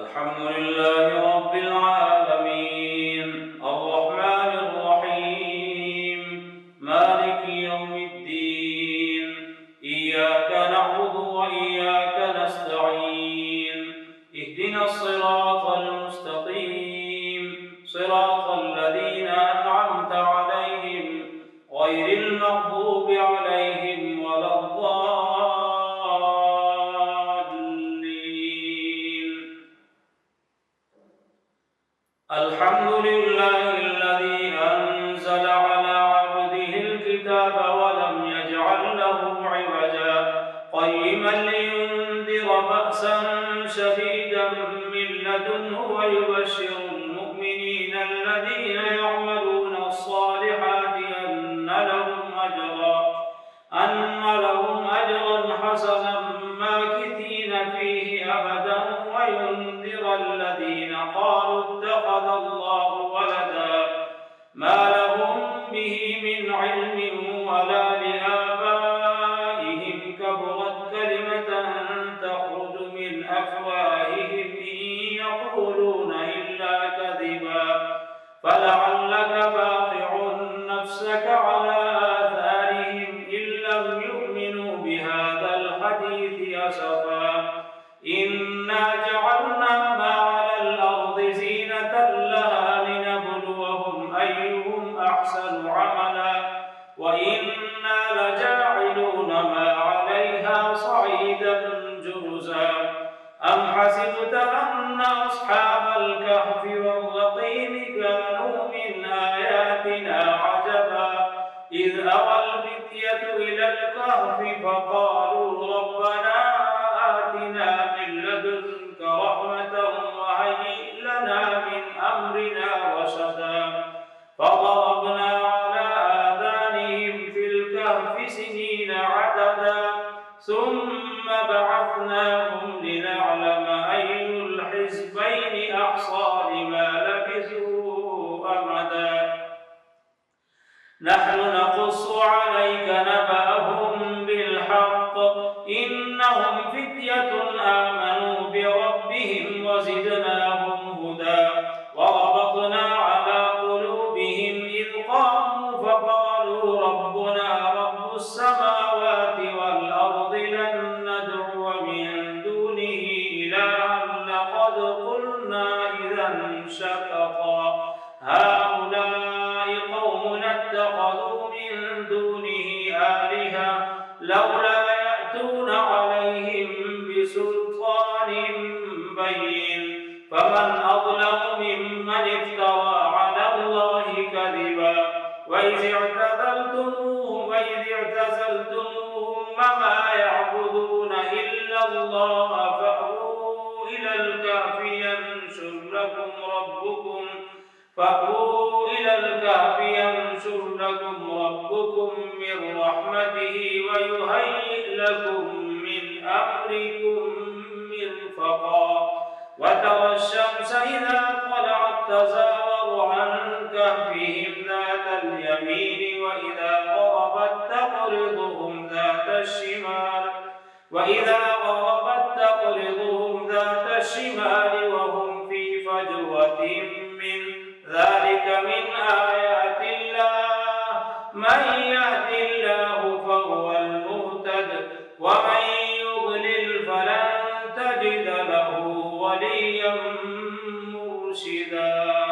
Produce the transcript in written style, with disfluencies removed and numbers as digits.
الحمد لله رب العالمين الرحمن الرحيم مالك يوم الدين إياك نعبد وإياك نستعين اهدنا الصراط المستقيم صراط الذين أنعمت عليهم غير المغضوب عليهم ولا الحمد لله الذي أنزل على عبده الكتاب ولم يجعل له عوجا قيما لينذر بأسا شديدا من لدنه ويبشر المؤمنين الذين يعملون الصالحات أن لهم أجرا حسنا ماكثين فيه أبدا وينذر الذين قالوا اتخذ الله ولدا ما لهم به من علم ولا لآبائهم كبرت كلمة تخرج من أفواههم إن يقولون إلا كذبا فلعلك باخع نفسك على آثارهم إن لم يؤمنوا بهذا الحديث أسفا إنا جعلنا ما على الأرض زينة لها لنبلوهم أيهم أحسن عملا وإنا لجاعلون ما عليها صعيدا جرزا أم حسبت أن أصحاب الكهف والرقيم كانوا من آياتنا عجبا إذ أوى الفتية إلى الكهف فقالوا ربنا آتنا من لدنك رحمة وهيئ لنا من أمرنا رشدا فضربنا على آذانهم في الكهف سنين عددا ثم بعثناهم لنعلم أي الحزبين أحصى لما لبثوا أمدا نحن نقص عليك نبأهم بالحق إنهم فتية آمنوا بربهم وزدناهم هدى وربطنا على قلوبهم إذ قاموا فقالوا ربنا رب السماوات والأرض لن ندعو من دونه إلها لقد قلنا إذا شططا هؤلاء قومنا اتخذوا من دونه آلهة لولا يأتون عليهم بسلطان بين فمن أظلم ممن افترى على الله كذبا وإذ اعتزلتموهم وما يعبدون إلا الله فأووا إلى الكهف ينشر لكم ربكم من رحمته ويهيئ لكم من أمركم مرفقا وترى الشمس إذا طلعت تزاور عن كهفهم ذات اليمين وإذا غربت تقرضهم ذات الشمال وهم في فجوة من ذلك من آيات الله من يهد الله فهو المهتد ومن يضلل فلن تجد له وليا مرشدا